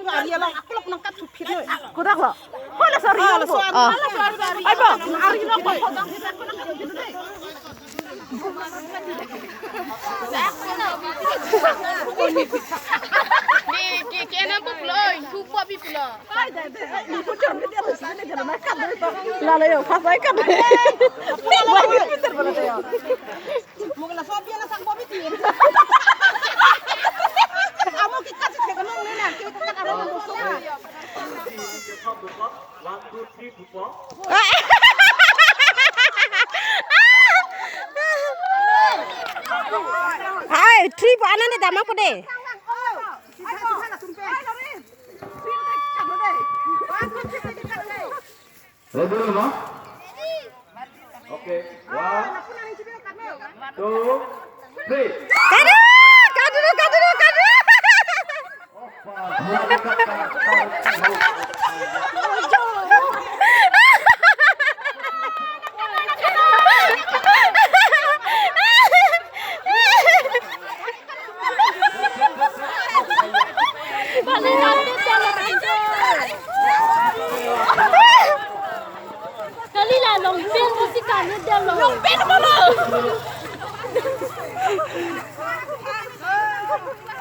Ari long aku lok nangkat supir. Kudak lo. Hola sorry. Ay ba, ari na ko. Kena bukloi, supo biplo. Lalo yo, pasay ka. Mugla sobi na sang bobi ti. Amo kita sih kenong nena, kita kan ada nang dosa. Ay, trip ana ne dama pade. Ready no? Okay. 1, 2, 3. Kadu, kadu. Kali lah longpen mesti kamu dah Longpen mana?